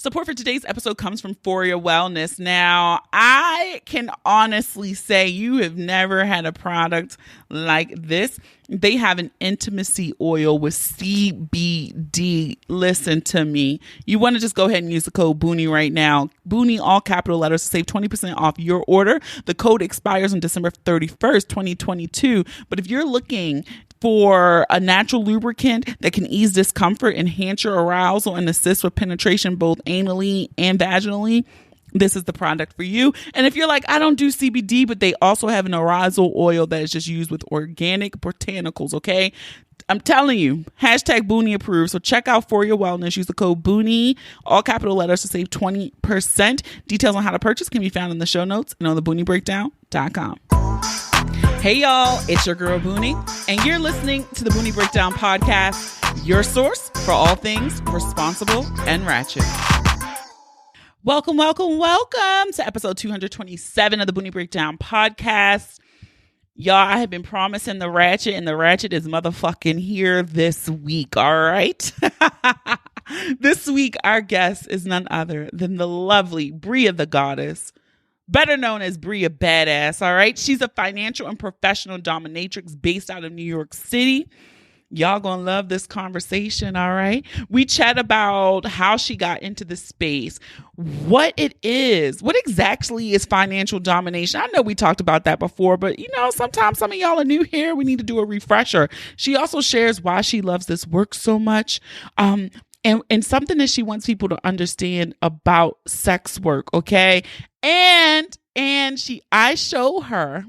Support for today's episode comes from Foria Wellness. Now, I can honestly say you have never had a product like this. They have an intimacy oil with CBD. Listen to me. You want to just go ahead and use the code Boonie right now. Boonie, all capital letters, to save 20% off your order. The code expires on December 31st, 2022. But if you're looking for a natural lubricant that can ease discomfort, enhance your arousal, and assist with penetration both anally and vaginally, this is the product for you. And if you're like, I don't do CBD, but they also have an arousal oil that is just used with organic botanicals, okay? I'm telling you, hashtag Boonie approved. So check out For Your Wellness. Use the code Boonie, all capital letters, to save 20%. Details on how to purchase can be found in the show notes and on thebooниebreakdown.com. Hey y'all, it's your girl Boonie, and you're listening to the Boonie Breakdown podcast, your source for all things responsible and ratchet. Welcome to episode 227 of the Boonie Breakdown podcast. Y'all, I have been promising the ratchet, and the ratchet is motherfucking here this week, all right? This week, our guest is none other than the lovely Bria the Goddess, better known as Bria Badass, all right? She's a financial and professional dominatrix based out of New York City. Y'all gonna love this conversation, all right? We chat about how she got into the space, what it is, what exactly is financial domination. I know we talked about that before, but sometimes some of y'all are new here. We need to do a refresher. She also shares why she loves this work so much. And something that she wants people to understand about sex work, okay? And I show her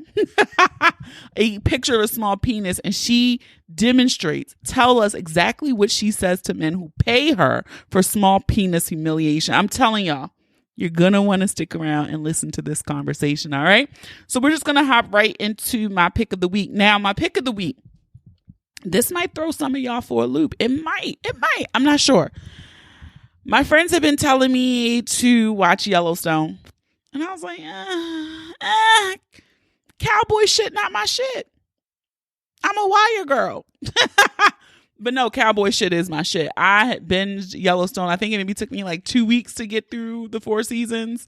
a picture of a small penis, and she tell us exactly what she says to men who pay her for small penis humiliation. I'm telling y'all, you're going to want to stick around and listen to this conversation, all right? So we're just going to hop right into my pick of the week. Now, my pick of the week, this might throw some of y'all for a loop. It might. I'm not sure. My friends have been telling me to watch Yellowstone. And I was like, cowboy shit, not my shit. I'm a wire girl. But no, cowboy shit is my shit. I had binged Yellowstone. I think it maybe took me like 2 weeks to get through the 4 seasons.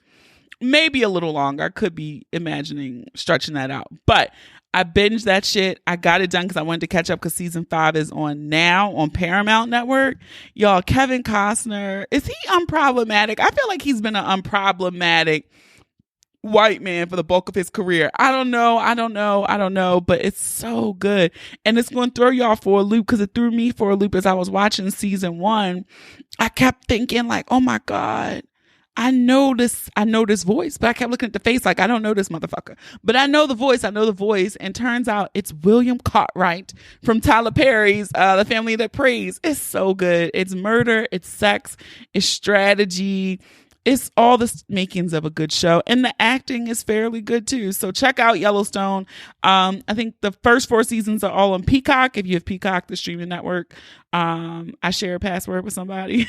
Maybe a little longer. I could be imagining stretching that out. But I binged that shit. I got it done because I wanted to catch up because season 5 is on now on Paramount Network. Y'all, Kevin Costner, is he unproblematic? I feel like he's been an unproblematic white man for the bulk of his career. I don't know, but it's so good. And it's going to throw y'all for a loop because it threw me for a loop as I was watching season 1. I kept thinking like, oh my God, I know this voice, but I kept looking at the face like, I don't know this motherfucker, but I know the voice. And turns out it's William Cartwright from Tyler Perry's The Family That Prays. It's so good. It's murder, it's sex, it's strategy. It's all the makings of a good show. And the acting is fairly good too. So check out Yellowstone. I think the first 4 seasons are all on Peacock. If you have Peacock, the streaming network, I share a password with somebody.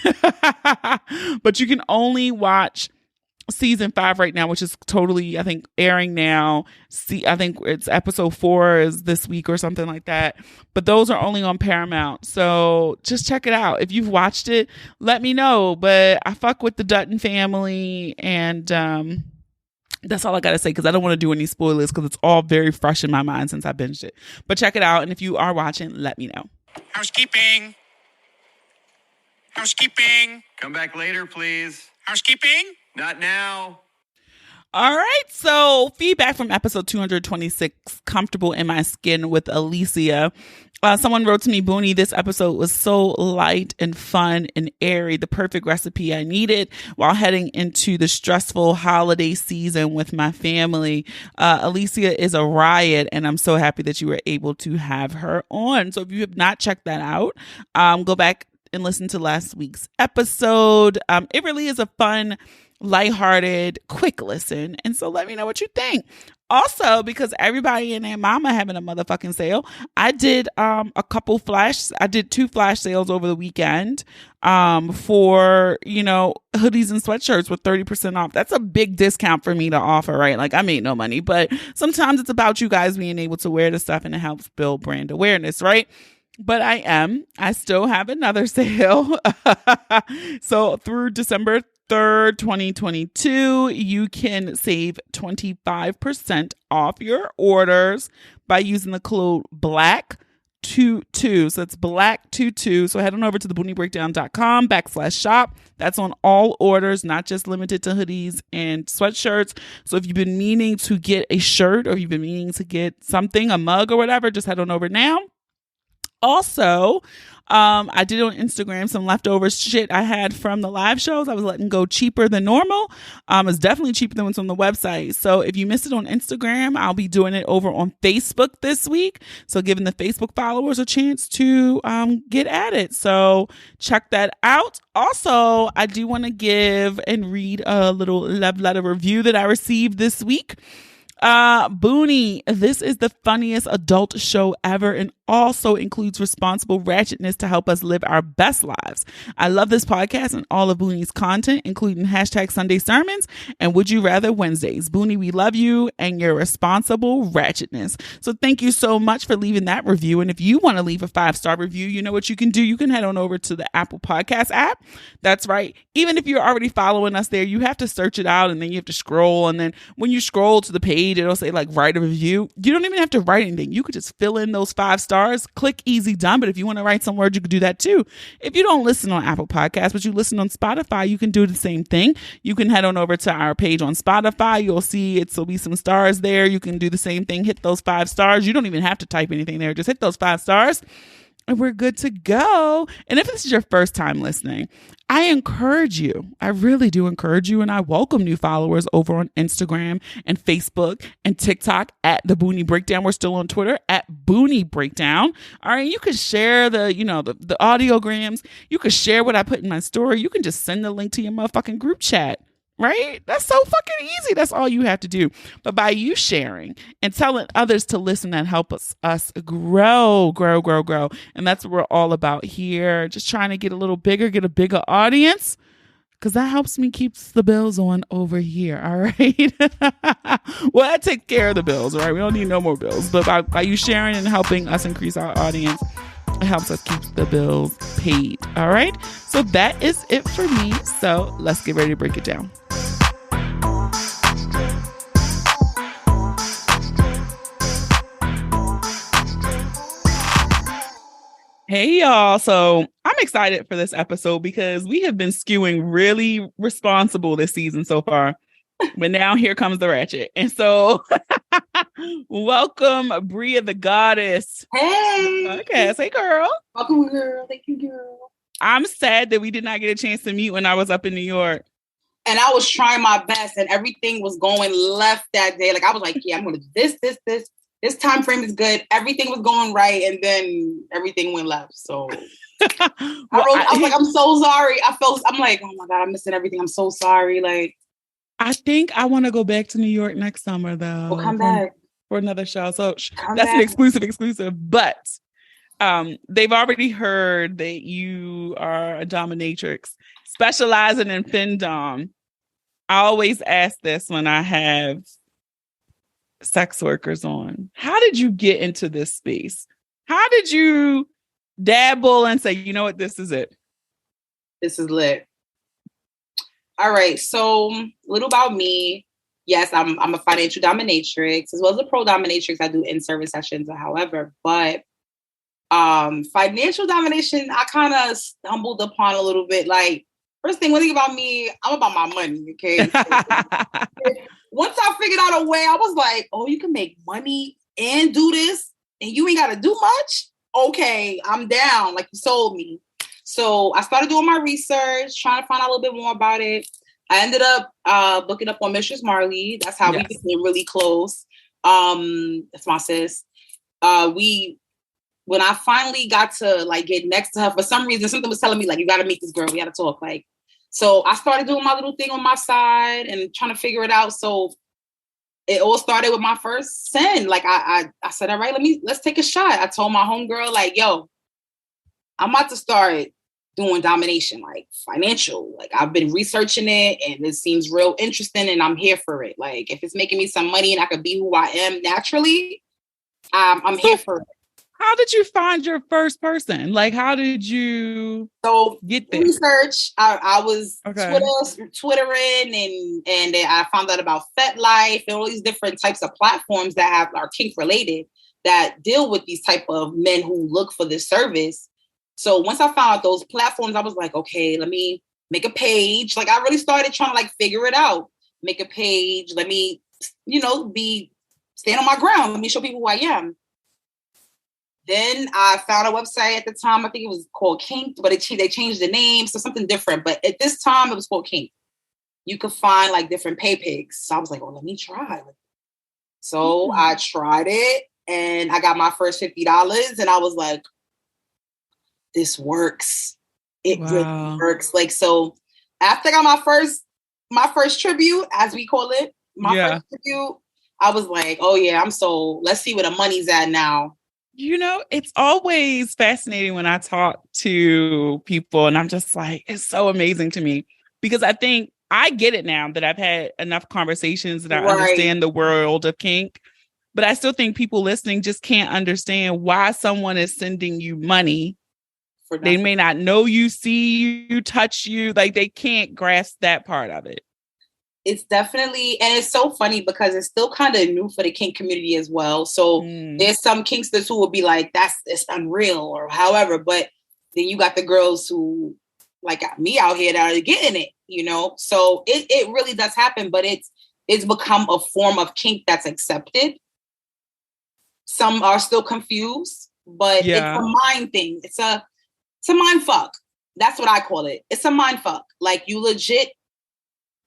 But you can only watch season 5 right now, which is totally, I think, airing now. I think it's episode 4 is this week or something like that. But those are only on Paramount. So just check it out. If you've watched it, let me know. But I fuck with the Dutton family. And that's all I got to say because I don't want to do any spoilers because it's all very fresh in my mind since I binged it. But check it out. And if you are watching, let me know. Housekeeping. Come back later, please. Housekeeping. Not now. All right. So feedback from episode 226, Comfortable in My Skin with Alicia. Someone wrote to me, Boonie, this episode was so light and fun and airy, the perfect recipe I needed while heading into the stressful holiday season with my family. Alicia is a riot, and I'm so happy that you were able to have her on. So if you have not checked that out, go back and listen to last week's episode. It really is a fun, lighthearted, quick listen. And so let me know what you think. Also, because everybody and their mama having a motherfucking sale, I did I did 2 flash sales over the weekend for, hoodies and sweatshirts with 30% off. That's a big discount for me to offer, right? Like, I made no money, but sometimes it's about you guys being able to wear the stuff and it helps build brand awareness, right? But I still have another sale. So through December 3rd, 2022, you can save 25% off your orders by using the code BLACK22. So it's BLACK22. So head on over to thebooniebreakdown.com/shop. That's on all orders, not just limited to hoodies and sweatshirts. So if you've been meaning to get a shirt or you've been meaning to get something, a mug or whatever, just head on over now. Also, I did on Instagram some leftover shit I had from the live shows. I was letting go cheaper than normal. It's definitely cheaper than what's on the website. So if you missed it on Instagram, I'll be doing it over on Facebook this week. So giving the Facebook followers a chance to get at it. So check that out. Also, I do want to give and read a little love letter review that I received this week. Boonie, this is the funniest adult show ever and also includes responsible ratchetness to help us live our best lives. I love this podcast and all of Boonie's content, including #Sunday sermons and Would You Rather Wednesdays. Boonie, we love you and your responsible ratchetness. So thank you so much for leaving that review. And if you want to leave a 5-star review, you know what you can do. You can head on over to the Apple Podcast app. That's right. Even if you're already following us there, you have to search it out and then you have to scroll. And then when you scroll to the page, it'll say like write a review. You don't even have to write anything. You could just fill in those 5 stars, click easy done. But if you want to write some words, you could do that too. If you don't listen on Apple Podcasts, but you listen on Spotify, you can do the same thing. You can head on over to our page on Spotify. You'll see it'll be some stars there. You can do the same thing. Hit those 5 stars. You don't even have to type anything there. Just hit those 5 stars. And we're good to go. And if this is your first time listening, I encourage you. I really do encourage you. And I welcome new followers over on Instagram and Facebook and TikTok at The Boonie Breakdown. We're still on Twitter at Boonie Breakdown. All right. You can share the audiograms. You can share what I put in my story. You can just send the link to your motherfucking group chat. Right? That's so fucking easy. That's all you have to do. But by you sharing and telling others to listen, that helps us grow. And that's what we're all about here. Just trying to get a little bigger, get a bigger audience. Because that helps me keep the bills on over here. All right. Well, that takes care of the bills. All right. We don't need no more bills. But by you sharing and helping us increase our audience, it helps us keep the bills paid. All right. So that is it for me. So let's get ready to break it down. Hey, y'all. So I'm excited for this episode because we have been skewing really responsible this season so far. But now here comes the ratchet. And so welcome, Bria the Goddess. Hey. Okay. Hey, girl. Welcome, girl. Thank you, girl. I'm sad that we did not get a chance to meet when I was up in New York. And I was trying my best and everything was going left that day. Like I was like, yeah, I'm going to do this. This time frame is good. Everything was going right. And then everything went left. So I was like, I'm so sorry. I'm like, oh my God, I'm missing everything. I'm so sorry. Like, I think I want to go back to New York next summer though. We'll come back for another show. So that's an exclusive, but they've already heard that you are a dominatrix specializing in femdom. I always ask this when I have sex workers on. How did you get into this space? How did you dabble and say, you know what, this is it? This is lit. All right. So a little about me. Yes, I'm a financial dominatrix as well as a pro dominatrix. I do in-service sessions or however, but financial domination, I kind of stumbled upon a little bit. Like, first thing, one thing about me, I'm about my money, okay? Once I figured out a way, I was like, oh, you can make money and do this, and you ain't got to do much? Okay, I'm down, like you sold me. So I started doing my research, trying to find out a little bit more about it. I ended up booking up on Mistress Marley. That's how we became really close. That's my sis. When I finally got to like get next to her, for some reason, something was telling me like, you got to meet this girl. We got to talk. Like, so I started doing my little thing on my side and trying to figure it out. So it all started with my first sin. Like I said, all right, let's take a shot. I told my homegirl, like, yo, I'm about to start doing domination, like financial. Like I've been researching it and it seems real interesting and I'm here for it. Like if it's making me some money and I could be who I am naturally, I'm here for it. How did you find your first person? Like, how did you get there? Research. I was Okay. Twittering and I found out about FetLife and all these different types of platforms that are kink related that deal with these type of men who look for this service. So once I found out those platforms, I was like, okay, let me make a page. Like I really started trying to like figure it out. Make a page. Let me, stand on my ground. Let me show people who I am. Then I found a website at the time. I think it was called Kink, but they changed the name, so something different. But at this time, it was called Kink. You could find like different pay pigs. So I was like, oh, let me try. So I tried it and I got my first $50 and I was like, this works. It really works. Like, so after I got my first tribute, as we call it, first tribute, I was like, oh yeah, let's see where the money's at now. It's always fascinating when I talk to people and I'm just like, it's so amazing to me because I think I get it now that I've had enough conversations that I understand the world of kink, but I still think people listening just can't understand why someone is sending you money. They may not know you, see you, touch you, like they can't grasp that part of it. It's definitely, and it's so funny because it's still kind of new for the kink community as well. So there's some kinksters who will be like, it's unreal or however, but then you got the girls who like got me out here that are getting it, So it really does happen, but it's become a form of kink that's accepted. Some are still confused, but it's a mind thing. It's a mind fuck. That's what I call it. It's a mind fuck. Like you legit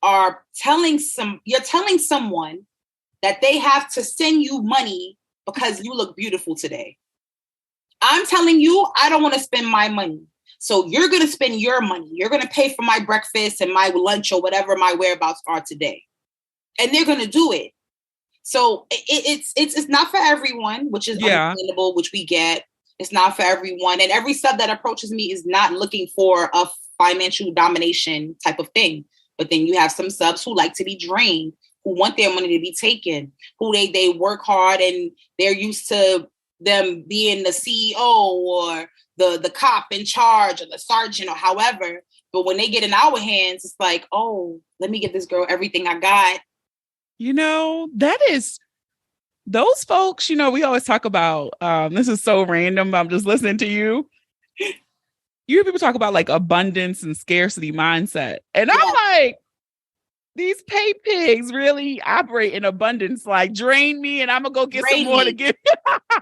are telling someone that they have to send you money because you look beautiful today. I'm telling you, I don't want to spend my money. So you're going to spend your money. You're going to pay for my breakfast and my lunch or whatever my whereabouts are today. And they're going to do it. So it's not for everyone, which is understandable, which we get. It's not for everyone. And every sub that approaches me is not looking for a financial domination type of thing. But then you have some subs who like to be drained, who want their money to be taken, who they work hard and they're used to them being the CEO or the cop in charge or the sergeant or however. But when they get in our hands, it's like, oh, let me give this girl everything I got. That is those folks, we always talk about, this is so random. I'm just listening to you. You hear people talk about like abundance and scarcity mindset. And I'm like, these pay pigs really operate in abundance, like drain me and I'm going to go get some more to give.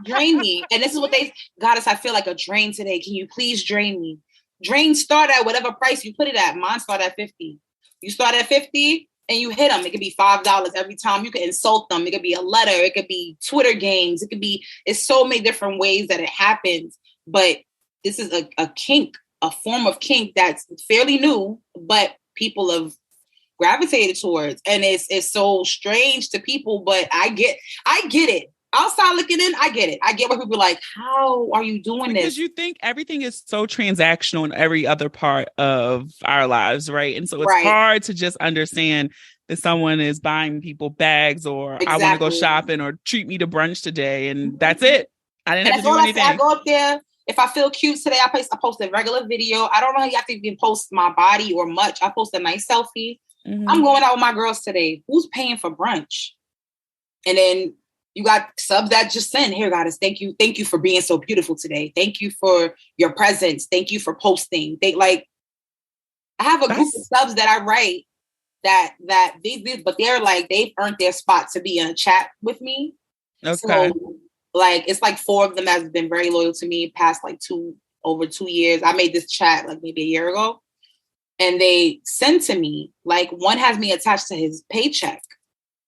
Drain me. And this is what Goddess, I feel like a drain today. Can you please drain me? Drain start at whatever price you put it at. Mine start at 50. You start at 50 and you hit them. It could be $5 every time. You can insult them. It could be a letter. It could be Twitter games. It's so many different ways that it happens. But this is a kink, a form of kink that's fairly new, but people have gravitated towards. And it's so strange to people, but I get it. Outside looking in, I get it. I get what people are like, how are you doing this? Because you think everything is so transactional in every other part of our lives, right? And so it's hard to just understand that someone is buying people bags or I want to go shopping or treat me to brunch today. And that's it. I didn't have to do anything. I go up there. If I feel cute today, I post a regular video. I don't really have to even post my body or much. I post a nice selfie. Mm-hmm. I'm going out with my girls today. Who's paying for brunch? And then you got subs that just send, here, Goddess, thank you. Thank you for being so beautiful today. Thank you for your presence. Thank you for posting. I have a group of subs that I write that but they're like, they've earned their spot to be in a chat with me. Okay. So, it's like 4 of them that have been very loyal to me past over 2 years. I made this chat like maybe a year ago and they send to me, like one has me attached to his paycheck.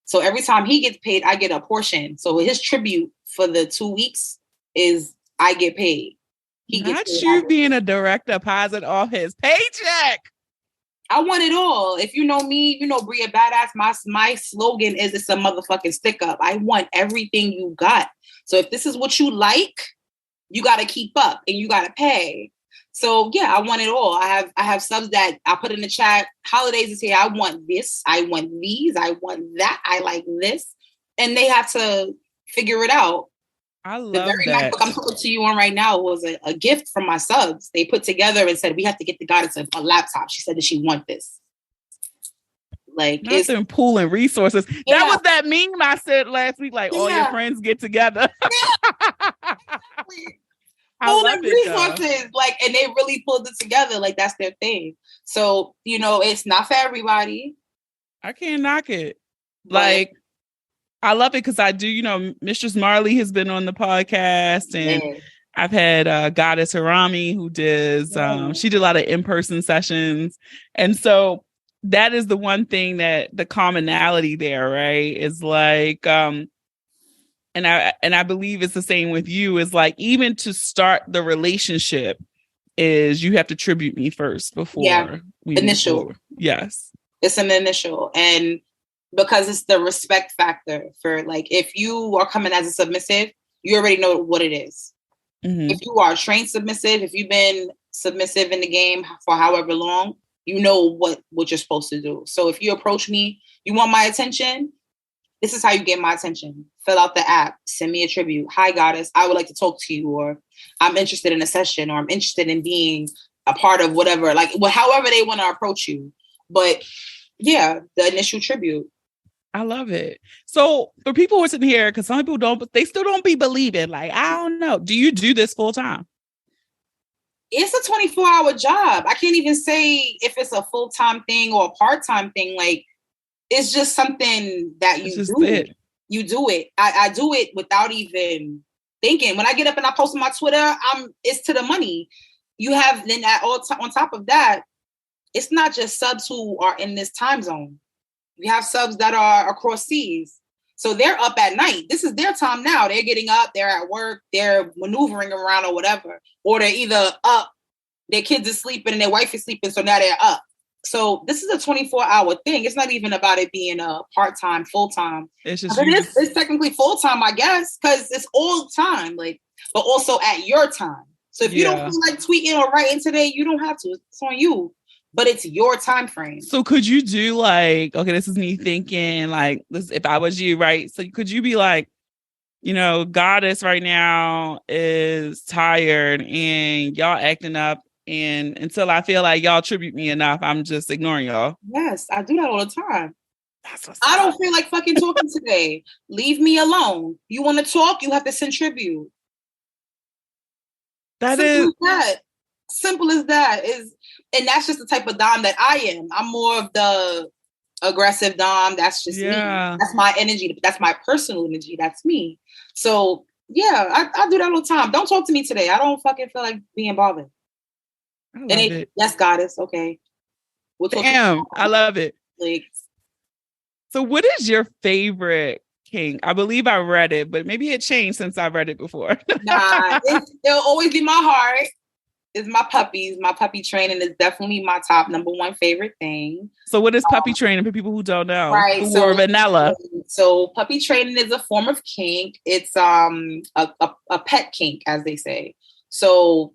So every time he gets paid, I get a portion. So his tribute for the 2 weeks is I get paid. He Not gets paid, you being a direct deposit off his paycheck. I want it all. If you know me, you know Bria Badass. My slogan is it's a motherfucking stick up. I want everything you got. So if this is what you like, you got to keep up and you got to pay. So yeah, I want it all. I have subs that I put in the chat. Holidays is here. I want this. I want these. I want that. I like this. And they have to figure it out. I The love very that. MacBook I'm talking to you on right now was a gift from my subs. They put together and said, we have to get the goddess a laptop. She said that she want this. Like, Not it's them pooling resources. Yeah. That was that meme I said last week, like all your friends get together. I love pooling it, though. resources. Like, and they really pulled it together. Like, that's their thing. So, you know, it's not for everybody. I can't knock it. But Like, I love it because I do, you know, Mistress Marley has been on the podcast, and I've had Goddess Harami who does, she did a lot of in-person sessions. And so that is the one thing that the commonality there, right, is like, and I believe it's the same with you, is like, even to start the relationship is you have to tribute me first before we initial. move forward. Yes. It's an initial. And because it's the respect factor for, like, if you are coming as a submissive, you already know what it is. Mm-hmm. If you are trained submissive, if you've been submissive in the game for however long, you know what you're supposed to do. So if you approach me, you want my attention, this is how you get my attention. Fill out the app, send me a tribute. Hi, goddess, I would like to talk to you, or I'm interested in a session, or I'm interested in being a part of whatever, like, however they want to approach you. But yeah, the initial tribute. I love it. So for people who are sitting here, because some people don't, but they still don't be believing. Like, I don't know. Do you do this full time? It's a 24-hour job. I can't even say if it's a full-time thing or a part-time thing. Like, it's just something that you do. You do it. I do it without even thinking. When I get up and I post on my Twitter, it's to the money. You have then on top of that, it's not just subs who are in this time zone. We have subs that are across seas. So they're up at night. This is their time now. They're getting up, they're at work, they're maneuvering around or whatever. Or they're either up, their kids are sleeping and their wife is sleeping, so now they're up. So this is a 24-hour thing. It's not even about it being a part-time, full-time. It's just it's technically full-time, I guess, because it's all time, like, but also at your time. So if you don't feel like tweeting or writing today, you don't have to. It's on you. But it's your time frame. So could you do, like, okay, this is me thinking, like, this, if I was you, right? So could you be like, you know, goddess right now is tired and y'all acting up, and until I feel like y'all tribute me enough, I'm just ignoring y'all. Yes, I do that all the time. I don't feel like fucking talking today. Leave me alone. You want to talk? You have to send tribute. Simple as that. And that's just the type of dom that I am. I'm more of the aggressive dom. That's just me. That's my energy. That's my personal energy. That's me. So yeah, I do that all the time. Don't talk to me today. I don't fucking feel like being bothered. I love it. Yes, goddess. Okay. We'll talk. Damn, I love it. Like, so what is your favorite kink? I believe I read it, but maybe it changed since I read it before. Nah, it'll always be my heart. It's my puppies. My puppy training is definitely my top number one favorite thing. So what is puppy training for people who don't know? Right. Or vanilla. So puppy training is a form of kink. It's a pet kink, as they say. So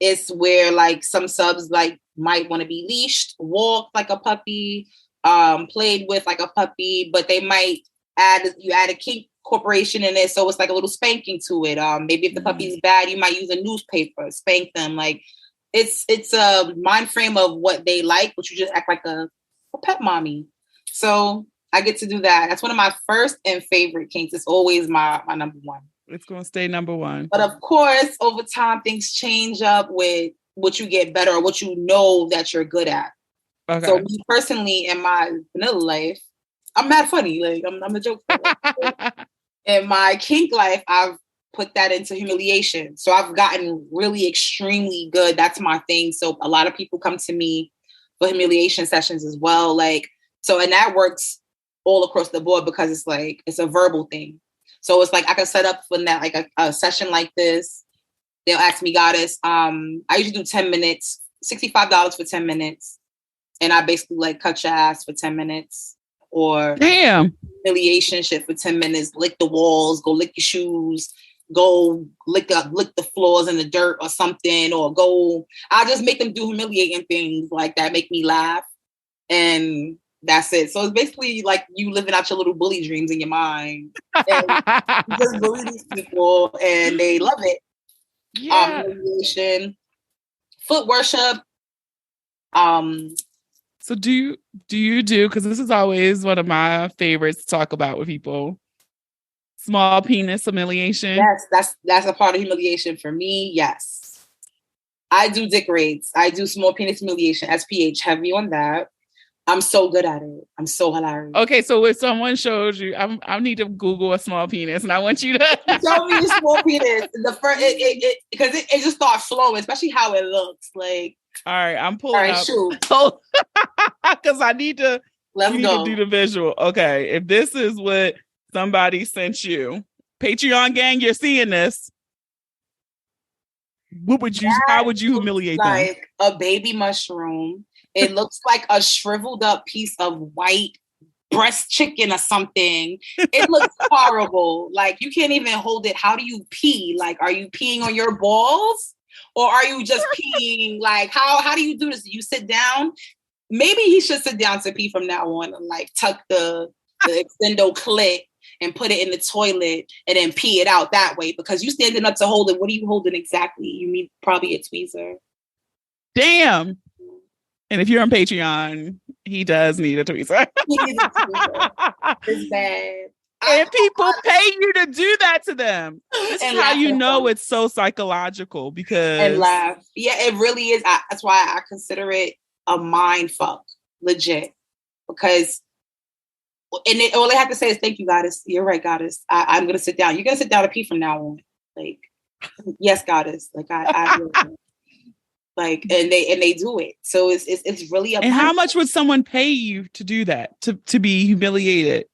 it's where, like, some subs like might want to be leashed, walked like a puppy, played with like a puppy, but they might add a kink corporation in it, so it's like a little spanking to it. Maybe if the puppy's bad, you might use a newspaper, spank them. Like, it's a mind frame of what they like, but you just act like a pet mommy. So I get to do that. That's one of my first and favorite kinks. It's always my number one. It's going to stay number one. But of course, over time, things change up with what you get better or what you know that you're good at. Okay. So me personally, in my vanilla life, I'm mad funny. Like, I'm a joke. In my kink life, I've put that into humiliation. So I've gotten really extremely good. That's my thing. So a lot of people come to me for humiliation sessions as well. Like, so, and that works all across the board because it's like, it's a verbal thing. So it's like, I can set up for that, like a session like this. They'll ask me, goddess, I usually do 10 minutes, $65 for 10 minutes. And I basically like cut your ass for 10 minutes. Or humiliation shit for 10 minutes, lick the walls, go lick your shoes, go lick the floors in the dirt or something, or I'll just make them do humiliating things like that, make me laugh. And That's it. So it's basically like you living out your little bully dreams in your mind. And you just bully these people and they love it. Yeah. Humiliation, foot worship. So do you do, because this is always one of my favorites to talk about with people, small penis humiliation? Yes, that's a part of humiliation for me. Yes. I do dick raids. I do small penis humiliation, SPH, heavy on that. I'm so good at it. I'm so hilarious. Okay, so if someone shows you, I need to Google a small penis, and I want you to show me the small penis. The first, because it just starts flowing, especially how it looks. Like, all right, I'm pulling up. Shoot. Because I need to. Let's go. Do the visual. Okay, if this is what somebody sent you, Patreon gang, you're seeing this. What would you? How would you humiliate them? Like a baby mushroom. It looks like a shriveled up piece of white breast chicken or something. It looks horrible. Like you can't even hold it. How do you pee? Like, are you peeing on your balls? Or are you just peeing? Like, how do you do this? You sit down? Maybe he should sit down to pee from now on and like tuck the extendo clit and put it in the toilet and then pee it out that way, because you standing up to hold it. What are you holding exactly? You need probably a tweezer. Damn. And if you're on Patreon, he does need a tweezer. He needs a tweezer. It's bad. And people pay you to do that to them. This is how you know it's so psychological, because... And laugh. Yeah, it really is. That's why I consider it a mind fuck. Legit. Because... And all they have to say is, thank you, Goddess. You're right, Goddess. I'm going to sit down. You're going to sit down and pee from now on. Like, yes, Goddess. Like, I like, and they do it. So it's really a... And how much would someone pay you to do that? To be humiliated?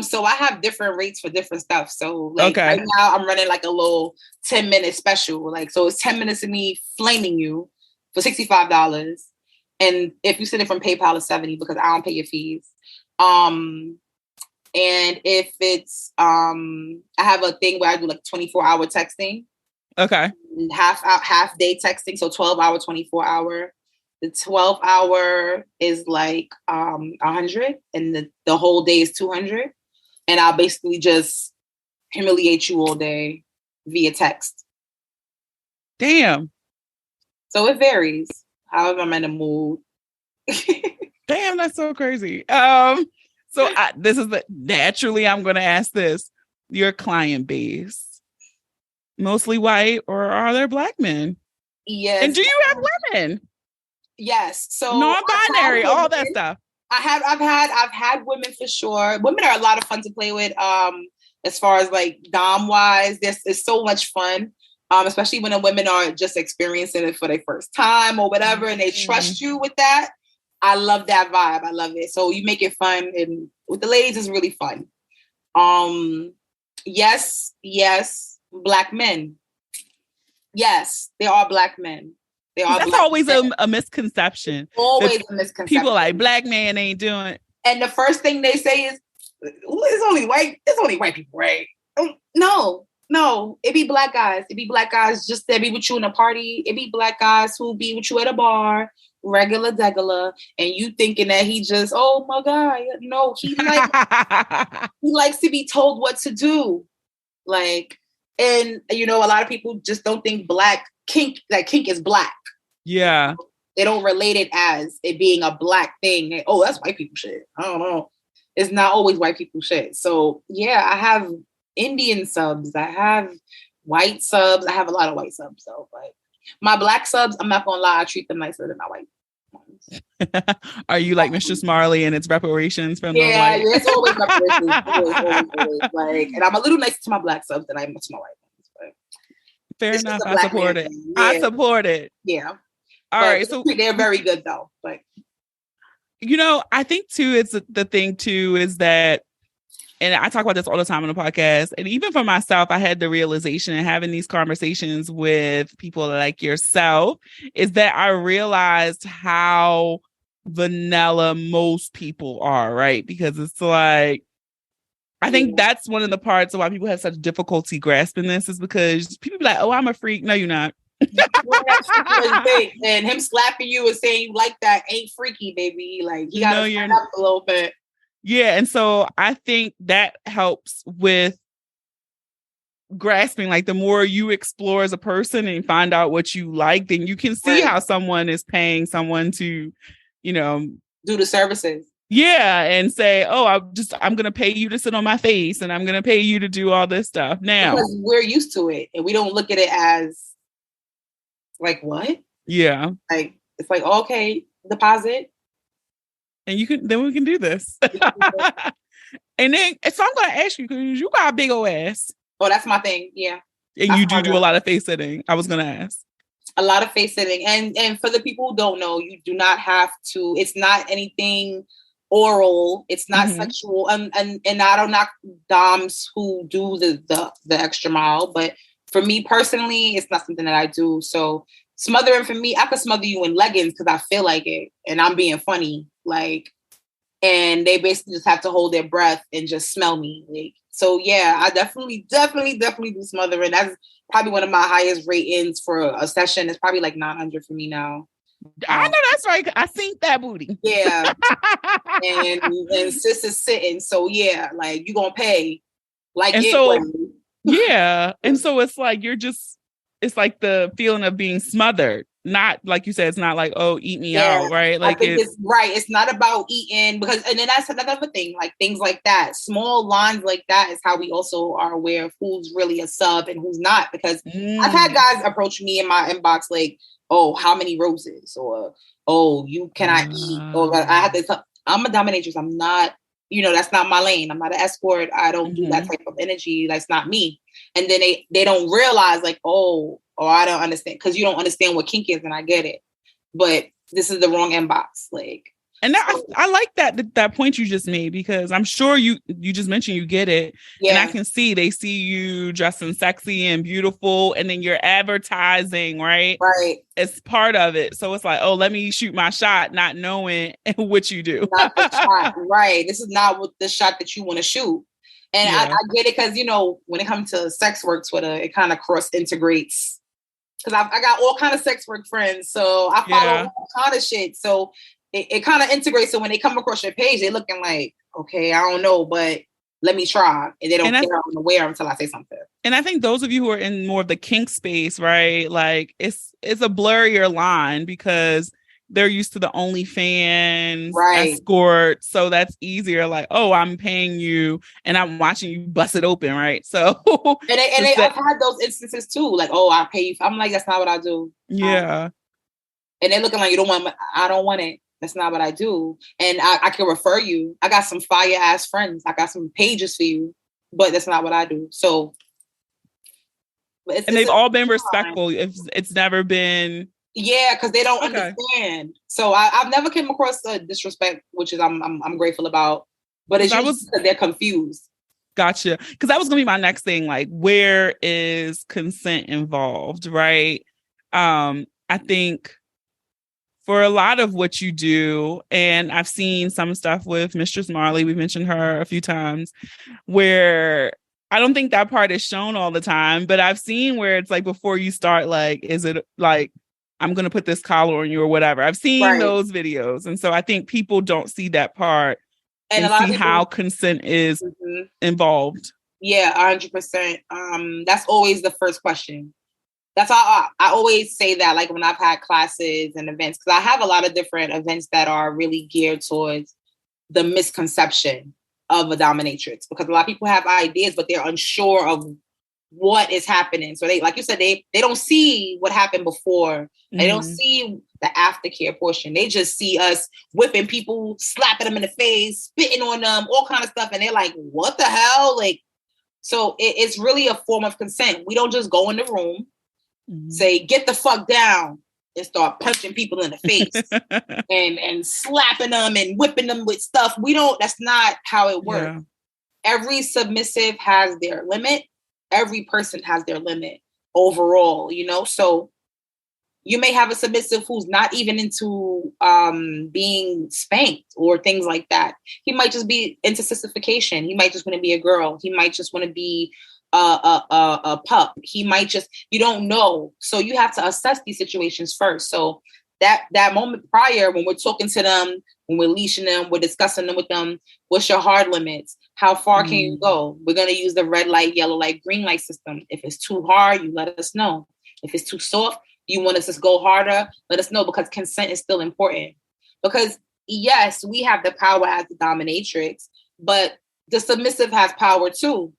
So I have different rates for different stuff. So like right now I'm running like a little 10-minute special. Like, so it's 10 minutes of me flaming you for $65. And if you send it from PayPal, it's $70 because I don't pay your fees. And if it's I have a thing where I do like 24-hour texting. Okay. Half day texting, so 12-hour, 24-hour. The 12-hour is like 100, and the whole day is 200. And I'll basically just humiliate you all day via text. Damn. So it varies. However I'm in the mood. Damn, that's so crazy. This is naturally I'm going to ask this. Your client base, mostly white, or are there Black men? Yes. And do you have women? Yes. So non-binary, all that stuff. I've had women for sure. Women are a lot of fun to play with. As far as like dom wise, this is so much fun. Especially when the women are just experiencing it for their first time or whatever, and they trust you with that. I love that vibe. I love it. So you make it fun, and with the ladies, it's really fun. Yes, Black men. Yes, they are Black men. That's always a misconception. Always a misconception. People like, Black man ain't doing. And the first thing they say is, "It's only white people, right?" No, it be Black guys. It be Black guys just that be with you in a party. It be Black guys who be with you at a bar, regular degular, and you thinking that he just, oh my God, no, he likes to be told what to do, like, and a lot of people just don't think kink is Black. Yeah, they don't relate it as it being a Black thing. Oh, that's white people shit. I don't know. It's not always white people shit. So yeah, I have Indian subs. I have white subs. I have a lot of white subs though. But my Black subs, I'm not gonna lie, I treat them nicer than my white ones. Are you like Mistress Marley and its reparations from the white? Yeah, it's always reparations. always. Like, and I'm a little nicer to my Black subs than I am to my white ones. But fair enough. I support it. Yeah. I support it. Yeah. All right. So they're very good though. But I think too, it's the thing too is that, and I talk about this all the time on the podcast, and even for myself, I had the realization and having these conversations with people like yourself is that I realized how vanilla most people are, right? Because it's like, I think that's one of the parts of why people have such difficulty grasping this, is because people be like, oh, I'm a freak. No, you're not. And him slapping you and saying you like that ain't freaky, baby. Like he got to stand up a little bit. Yeah, and so I think that helps with grasping. Like the more you explore as a person and find out what you like, then you can see how someone is paying someone to, do the services. Yeah, and say, oh, I'm going to pay you to sit on my face and I'm going to pay you to do all this stuff now. Because we're used to it and we don't look at it as like, what? Yeah. Like, it's like, okay, deposit. And then we can do this. And then, so I'm going to ask you, because you got a big old ass. Oh, that's my thing. Yeah. And that's you do a lot of face sitting. I was going to ask. A lot of face sitting. And for the people who don't know, you do not have to, it's not anything oral. It's not sexual. And I don't knock doms who do the extra mile. But for me personally, it's not something that I do. So smothering for me, I could smother you in leggings because I feel like it. And I'm being funny. Like, and they basically just have to hold their breath and just smell me. Like, so yeah, I definitely do smothering. That's probably one of my highest ratings for a session. It's probably like 900 for me now. I know that's right. I think that booty. Yeah. and sis is sitting. So yeah, like you gonna pay. Like and so yeah. And so it's like it's like the feeling of being smothered. Not like you said, it's not like, oh, eat me out, right? Like I think it's right. It's not about eating and then that's another thing, like things like that. Small lines like that is how we also are aware of who's really a sub and who's not. Because I've had guys approach me in my inbox like, oh, how many roses? Or, oh, you cannot eat. Or I have to I'm a dominatrix. I'm not, that's not my lane. I'm not an escort. I don't do that type of energy. That's not me. And then they don't realize like, oh, I don't understand, because you don't understand what kink is, and I get it. But this is the wrong inbox. Like, and I like that point you just made, because I'm sure you just mentioned you get it. Yeah. And I can see they see you dressing sexy and beautiful, and then you're advertising, right? Right. It's part of it. So it's like, oh, let me shoot my shot, not knowing what you do. Not the shot. Right. This is not what the shot that you want to shoot. And I get it, because, when it comes to sex work Twitter, it kind of cross integrates. Because I got all kind of sex work friends. So I follow all kind of shit. So it kind of integrates. So when they come across your page, they're looking like, okay, I don't know, but let me try. And they don't care I'm aware until I say something. And I think those of you who are in more of the kink space, right? Like it's a blurrier line, because they're used to the OnlyFans escort. So that's easier. Like, oh, I'm paying you and I'm watching you bust it open, right? So I've had those instances too. Like, oh, I pay you. I'm like, that's not what I do. Yeah. And they're looking like, you don't want I don't want it. That's not what I do. And I can refer you. I got some fire ass friends. I got some pages for you, but that's not what I do. So they've all been respectful. It's never been. Yeah, because they don't understand. So I've never came across disrespect, which is I'm grateful about. But it's just that they're confused. Gotcha. Because that was gonna be my next thing. Like, where is consent involved, right? I think for a lot of what you do, and I've seen some stuff with Mistress Marley. We mentioned her a few times, where I don't think that part is shown all the time. But I've seen where it's like before you start, like, is it like, I'm going to put this collar on you or whatever. I've seen those videos. And so I think people don't see that part and see how consent is involved. Yeah, 100%. That's always the first question. That's how I always say that, like when I've had classes and events, because I have a lot of different events that are really geared towards the misconception of a dominatrix, because a lot of people have ideas, but they're unsure of what is happening. So they, like you said, they don't see what happened before. They don't see the aftercare portion. They just see us whipping people, slapping them in the face, spitting on them, all kind of stuff. And they're like, what the hell? Like, so it's really a form of consent. We don't just go in the room, say, get the fuck down, and start punching people in the face and slapping them and whipping them with stuff. That's not how it works. Yeah. Every submissive has their limit. Every person has their limit overall, so you may have a submissive who's not even into being spanked or things like that. He might just be into sissification. He might just want to be a girl. He might just want to be a pup. He might just, you don't know. So you have to assess these situations first. So that moment prior, when we're talking to them, when we're leashing them, we're discussing them with them, what's your hard limits? How far can you go? We're going to use the red light, yellow light, green light system. If it's too hard, you let us know. If it's too soft, you want us to go harder, let us know, because consent is still important. Because yes, we have the power as the dominatrix, but the submissive has power too.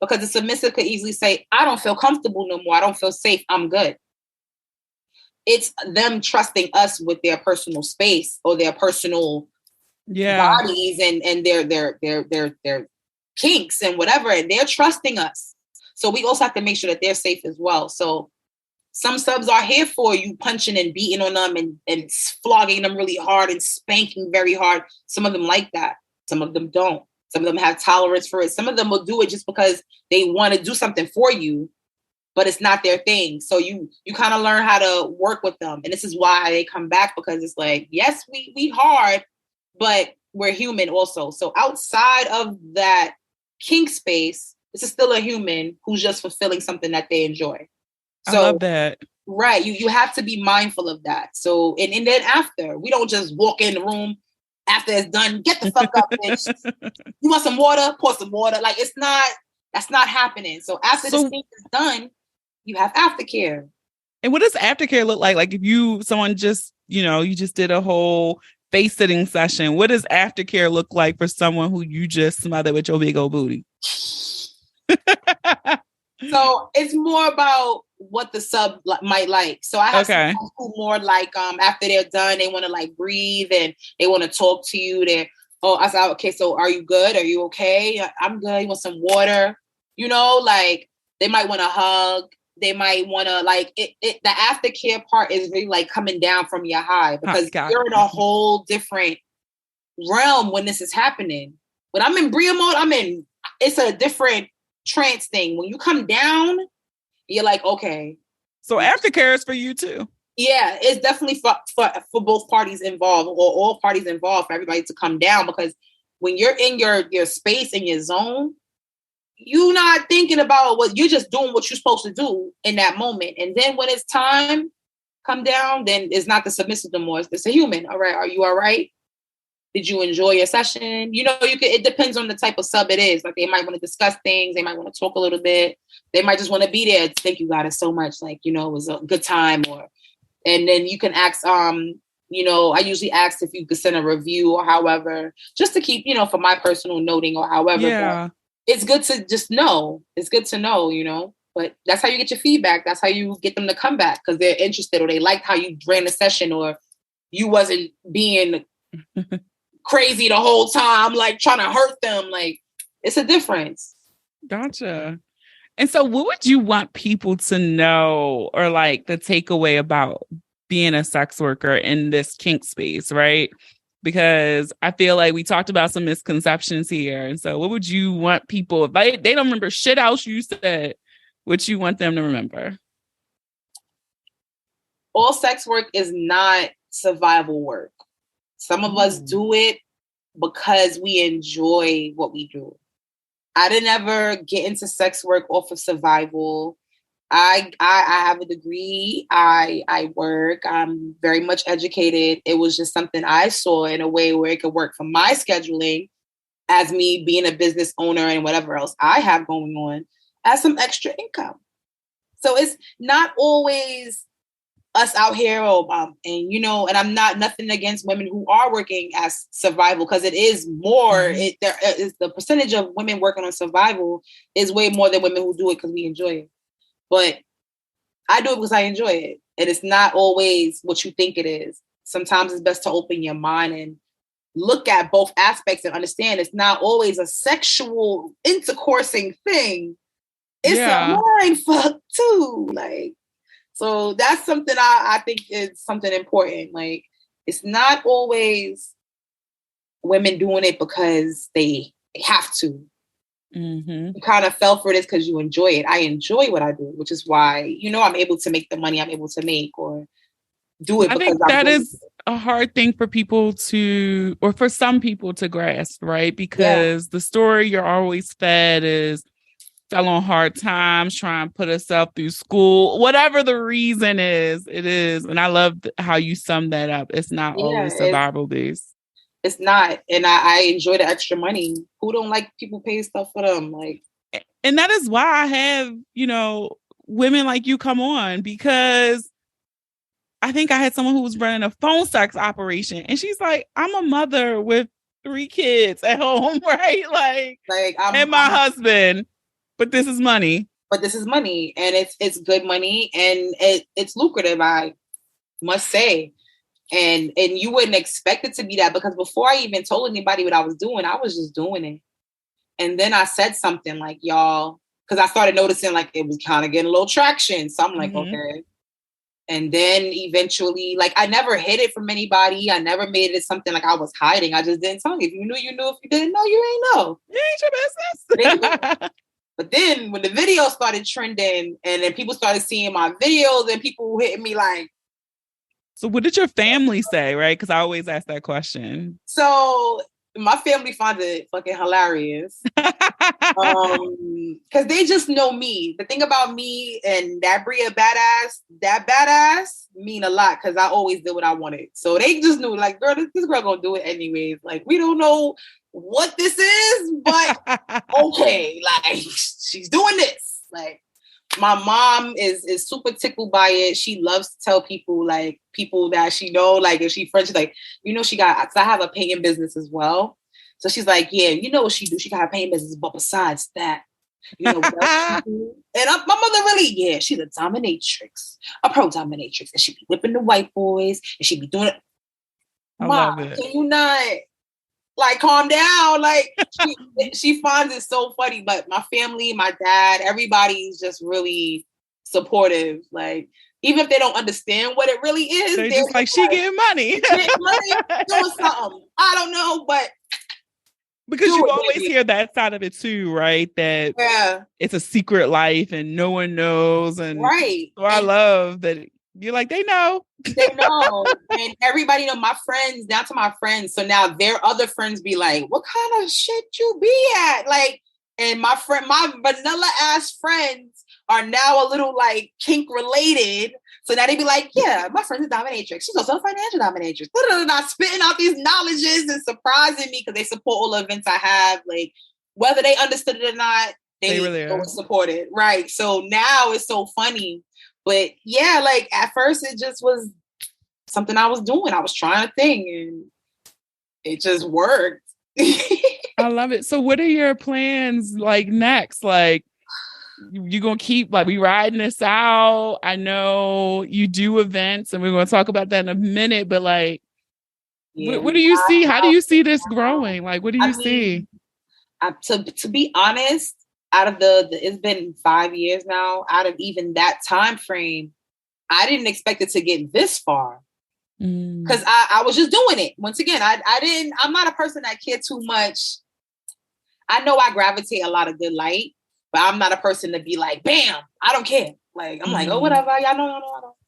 Because the submissive could easily say, I don't feel comfortable no more. I don't feel safe. I'm good. It's them trusting us with their personal space or their personal bodies and their kinks and whatever. And they're trusting us. So we also have to make sure that they're safe as well. So some subs are here for you punching and beating on them and flogging them really hard and spanking very hard. Some of them like that. Some of them don't. Some of them have tolerance for it. Some of them will do it just because they want to do something for you, but it's not their thing. So you kind of learn how to work with them. And this is why they come back, because it's like, yes, we hard, but we're human also. So outside of that kink space, this is still a human who's just fulfilling something that they enjoy. So, I love that. Right. You have to be mindful of that. So, and then after, we don't just walk in the room after it's done, get the fuck up, bitch. You want some water? Pour some water. Like, that's not happening. So after this thing is done, you have aftercare. And what does aftercare look like? Like if someone just, you just did a whole face sitting session, what does aftercare look like for someone who you just smothered with your big old booty? So it's more about what the sub might like. So I have some who more like after they're done, they want to like breathe and they want to talk to you. I said, okay, so are you good? Are you okay? I'm good. You want some water? Like they might want to hug. They might want to like it. The aftercare part is really like coming down from your high, because you're in a whole different realm when this is happening. When I'm in Bria mode, it's a different trance thing. When you come down, you're like, okay. So aftercare is for you too. Yeah, it's definitely for both parties involved, or all parties involved, for everybody to come down, because when you're in your space and your zone, you're not thinking about you're just doing what you're supposed to do in that moment. And then when it's time, come down, then it's not the submissive anymore. It's a human. All right. Are you all right? Did you enjoy your session? It depends on the type of sub it is. Like they might want to discuss things. They might want to talk a little bit. They might just want to be there. Thank you, Goddess, so much. Like, it was a good time. And then you can ask, I usually ask if you could send a review or however, just to keep, for my personal noting or however. Yeah. It's good to just know. It's good to know, but that's how you get your feedback. That's how you get them to come back, because they're interested or they liked how you ran the session, or you wasn't being crazy the whole time, like trying to hurt them. Like, it's a difference. Gotcha. And so what would you want people to know, or like the takeaway about being a sex worker in this kink space, right? Because I feel like we talked about some misconceptions here. And so what would you want people, if they don't remember shit else you said, what you want them to remember? All sex work is not survival work. Some of us do it because we enjoy what we do. I didn't ever get into sex work off of survival. I have a degree. I work. I'm very much educated. It was just something I saw in a way where it could work for my scheduling, as me being a business owner and whatever else I have going on, as some extra income. So it's not always us out here, and I'm not nothing against women who are working as survival, because it is more. There is the percentage of women working on survival is way more than women who do it because we enjoy it. But I do it because I enjoy it, and it's not always what you think it is. Sometimes it's best to open your mind and look at both aspects and understand it's not always a sexual intercoursing thing. It's a mind fuck too, like. So that's something I think is something important. Like, it's not always women doing it because they have to. You kind of fell for this because you enjoy it. I enjoy what I do, which is why, I'm able to make the money I'm able to make, or do it. I think that is a hard thing for people or for some people to grasp, right? Because the story you're always fed is fell on hard times, trying to put herself through school, whatever the reason is, it is. And I love how you sum that up. It's not always survival based. It's not. And I enjoy the extra money. Who don't like people paying stuff for them? Like, and that is why I have, women like you come on, because I think I had someone who was running a phone sex operation, and she's like, I'm a mother with 3 kids at home, right? And my husband, but this is money. But this is money, and it's good money, and it's lucrative, I must say. And you wouldn't expect it to be that, because before I even told anybody what I was doing, I was just doing it. And then I said something like, y'all, because I started noticing like it was kind of getting a little traction. So I'm like, okay. And then eventually, like, I never hid it from anybody. I never made it something like I was hiding. I just didn't tell you. If you knew, you knew. If you didn't know, you ain't know. It ain't your business. But then when the video started trending and then people started seeing my videos and people hitting me like. So what did your family say, right? Because I always ask that question. So my family finds it fucking hilarious. Because they just know me. The thing about me and that Bria badass mean a lot, because I always did what I wanted. So they just knew, like, girl, this girl gonna do it anyways. Like, we don't know what this is, but okay, like, she's doing this. Like, my mom is super tickled by it. She loves to tell people, like, people that she know, like, if she friends, she's like, because I have a paying business as well. So she's like, yeah, you know what she do? She got a paying business, but besides that, what she do? And my mother really, yeah, she's a dominatrix, a pro dominatrix, and she be whipping the white boys, and she be doing it. I love it. Can you not, like, calm down? Like, she finds it so funny. But my family, my dad, everybody's just really supportive. Like, even if they don't understand what it really is, they're just like, she getting money. Doing something. I don't know, but. Because you always hear that side of it too, right? That it's a secret life and no one knows. And right. So I love that you're like, they know. They know. And everybody know, my friends, down to my friends. So now their other friends be like, what kind of shit you be at? Like, and my vanilla ass friends are now a little like kink related. So now they be like, yeah, my friend's a dominatrix. She's also a financial dominatrix. Not spitting out these knowledges and surprising me, because they support all the events I have. Like, whether they understood it or not, they really support it. Right. So now it's so funny. But yeah, like, at first it just was something I was doing. I was trying a thing and it just worked. I love it. So what are your plans like next? Like, you gonna keep, like, we riding this out? I know you do events and we're gonna talk about that in a minute, but like, what do you see? How do you see this growing? Like, what do you see? To be honest, out of it's been 5 years now, out of even that time frame, I didn't expect it to get this far. Because I was just doing it. Once again, I'm not a person that cared too much. I know I gravitate a lot of good light, but I'm not a person to be like, bam, I don't care. Like, I'm like, oh, whatever. Y'all know, I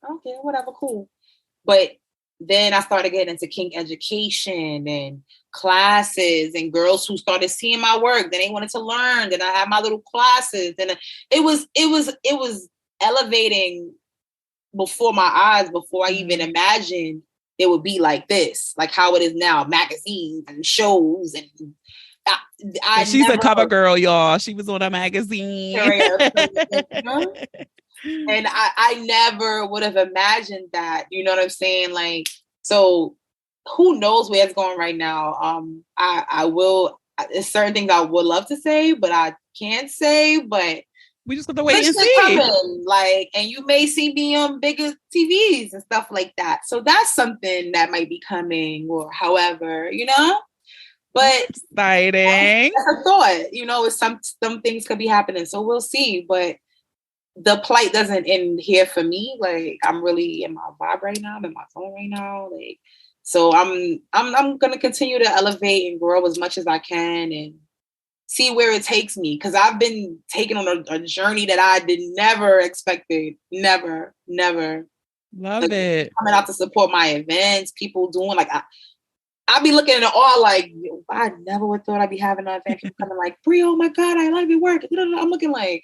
don't care. Whatever, cool. But then I started getting into kink education and classes, and girls who started seeing my work. Then they wanted to learn. Then I had my little classes. And it was elevating before my eyes, before I even imagined it would be like this, like how it is now, magazines and shows. And she's a cover girl, y'all. She was on a magazine. And I never would have imagined that. You know what I'm saying? Like, so who knows where it's going right now? There's certain things I would love to say, but I can't say, but we just have to wait and see. Like, and you may see me on bigger TVs and stuff like that. So that's something that might be coming, or however, But exciting. That's a thought, it's some things could be happening. So we'll see. But the plight doesn't end here for me. Like, I'm really in my vibe right now. I'm in my phone right now. Like, so I'm gonna continue to elevate and grow as much as I can and see where it takes me. Because I've been taken on a journey that I never expected. Never. Love it. Coming out to support my events, people doing like I be looking at it all like, But I never would thought I'd be having an event. People coming like, Bria, oh my God, I love your work. I'm looking like,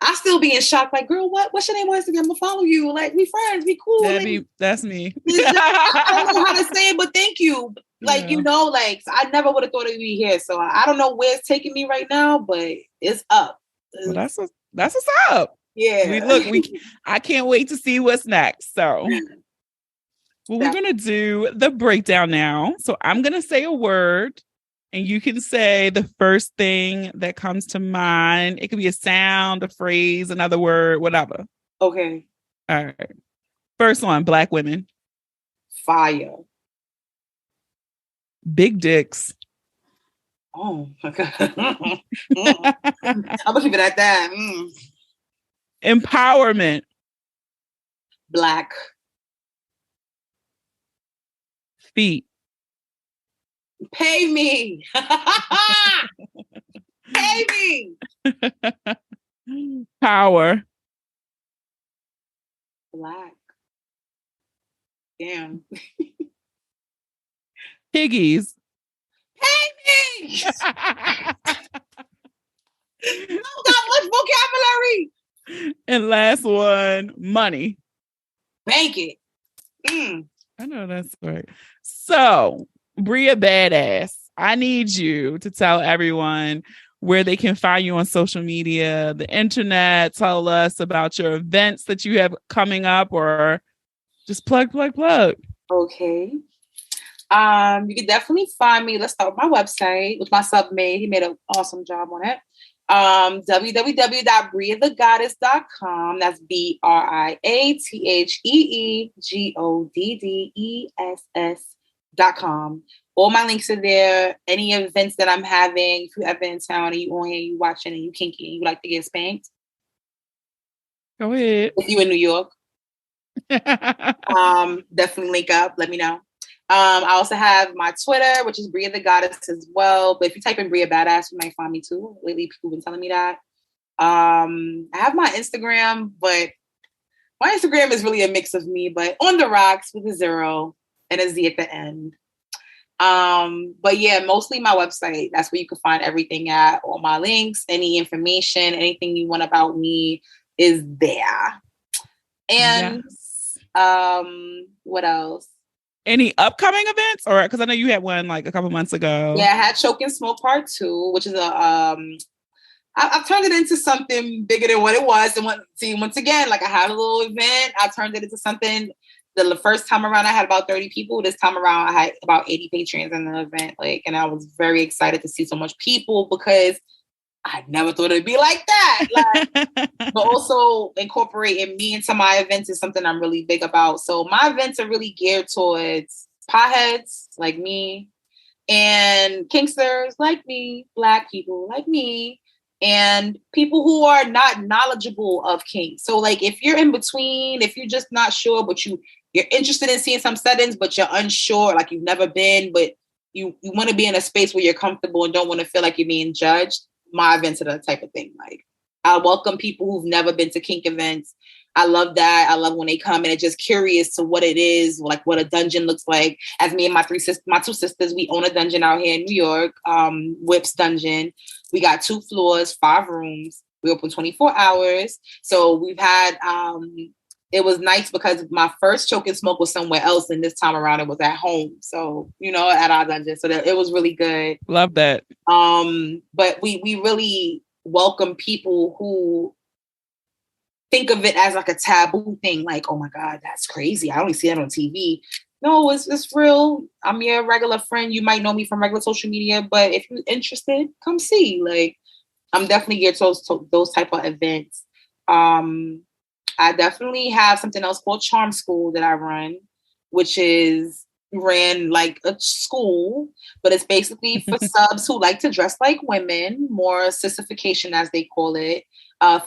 I still be in shock. Like, girl, what's your name on Instagram? I'm gonna follow you. Like, we friends, we cool. That's me. I don't know how to say it, but thank you. Like, Yeah. Like, I never would have thought it'd be here. So I don't know where it's taking me right now, but it's up. Well, that's what's up. Yeah. I can't wait to see what's next. So we're gonna do the breakdown now. So I'm gonna say a word and you can say the first thing that comes to mind. It could be a sound, a phrase, another word, whatever. Okay. All right. First one, Black women. Fire. Big dicks. Oh my God. I'm gonna keep it at that. Empowerment. Black. Feet. Pay me. Pay me. Power. Black. Damn. Piggies. Pay me. Oh God, what vocabulary? And last one, money. Bank it. I know that's right. So, Bria Badass, I need you to tell everyone where they can find you on social media, the internet. Tell us about your events that you have coming up, or just plug. Okay. You can definitely find me. Let's start with my website, which my sub made. He made an awesome job on it. www.briathegoddess.com. That's BriatheGoddess.com. All my links are there. Any events that I'm having, if you're ever in town and you on here, you watching and you kinky and you like to get spanked, go ahead. if you in New York, definitely link up. Let me know. I also have my Twitter, which is Bria the Goddess as well. But if you type in Bria Badass, you might find me too. Lately, people have been telling me that. I have my Instagram, but my Instagram is really a mix of me, but on the rocks with a 0 and a Z at the end. But yeah, mostly my website. That's where you can find everything at. All my links, any information, anything you want about me is there. And what else? Any upcoming events, or because I know you had one like a couple months ago. Yeah, I had Choke and Smoke Part 2, which is I've turned it into something bigger than what it was. And once again, like I had a little event, I turned it into something. The first time around, I had about 30 people. This time around, I had about 80 patrons in the event. And I was very excited to see so much people because I never thought it'd be like that. But also incorporating me into my events is something I'm really big about. So my events are really geared towards potheads like me and kinksters like me, Black people like me, and people who are not knowledgeable of kink. So like if you're in between, if you're just not sure, but you're interested in seeing some settings, but you're unsure, like you've never been, but you want to be in a space where you're comfortable and don't want to feel like you're being judged, my events are the type of thing. Like I welcome people who've never been to kink events. I love that. I love when they come and are just curious to what it is, like what a dungeon looks like. As me and my two sisters, we own a dungeon out here in New York, Whips Dungeon. We got 2 floors, 5 rooms. We open 24 hours. So we've had, it was nice because my first Choke and Smoke was somewhere else, and this time around it was at home. So, at our dungeon. So it was really good. Love that. But we really welcome people who think of it as like a taboo thing. Like, oh my God, that's crazy. I only see that on TV. No, it's real. I'm your regular friend. You might know me from regular social media, but if you're interested, come see. Like, I'm definitely geared towards those type of events. I definitely have something else called Charm School that I run, which is ran like a school, but it's basically for subs who like to dress like women, more sissification as they call it,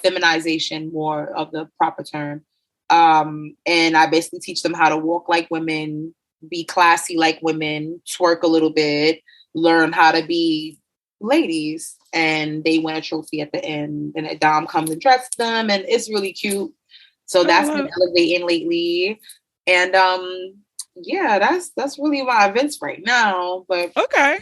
feminization, more of the proper term. And I basically teach them how to walk like women, be classy like women, twerk a little bit, learn how to be ladies, and they win a trophy at the end, and a dom comes and dresses them, and it's really cute. So that's been elevating lately. And yeah, that's really my events right now. But Okay.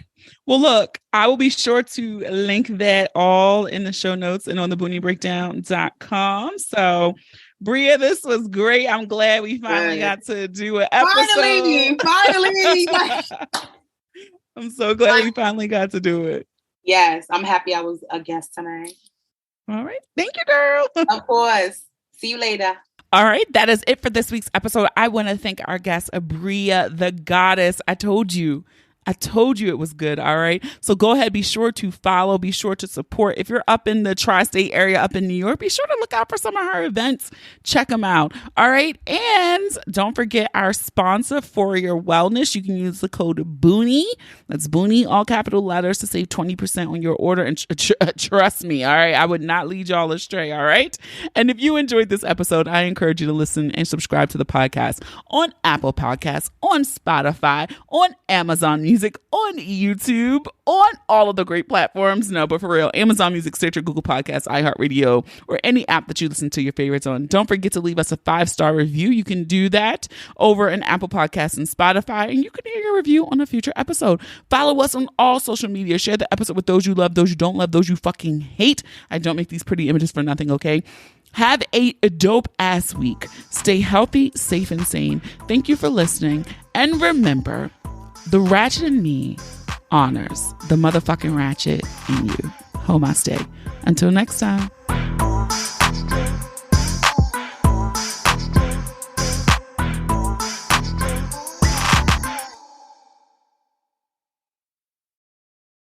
Well, look, I will be sure to link that all in the show notes and on the booniebreakdown.com. So, Bria, this was great. I'm glad we finally got to do an episode. Finally. I'm so glad we finally got to do it. Yes, I'm happy I was a guest tonight. All right. Thank you, girl. Of course. See you later. All right, that is it for this week's episode. I want to thank our guest, Bria the Goddess. I told you it was good. All right. So go ahead, be sure to follow, be sure to support. If you're up in the tri-state area, up in New York, be sure to look out for some of her events. Check them out. All right. And don't forget our sponsor for your wellness. You can use the code Boonie. That's Boonie, all capital letters, to save 20% on your order. And trust me. All right. I would not lead y'all astray. All right. And if you enjoyed this episode, I encourage you to listen and subscribe to the podcast on Apple Podcasts, on Spotify, on Amazon Music, on YouTube, on all of the great platforms. No, but for real, Amazon Music, Stitcher, Google Podcasts, iHeartRadio, or any app that you listen to your favorites on. Don't forget to leave us a 5-star review. You can do that over an Apple Podcasts and Spotify, and you can hear your review on a future episode. Follow us on all social media. Share the episode with those you love, those you don't love, those you fucking hate. I don't make these pretty images for nothing, okay? Have a dope ass week. Stay healthy, safe, and sane. Thank you for listening. And remember, the ratchet in me honors the motherfucking ratchet in you. Namaste. Until next time.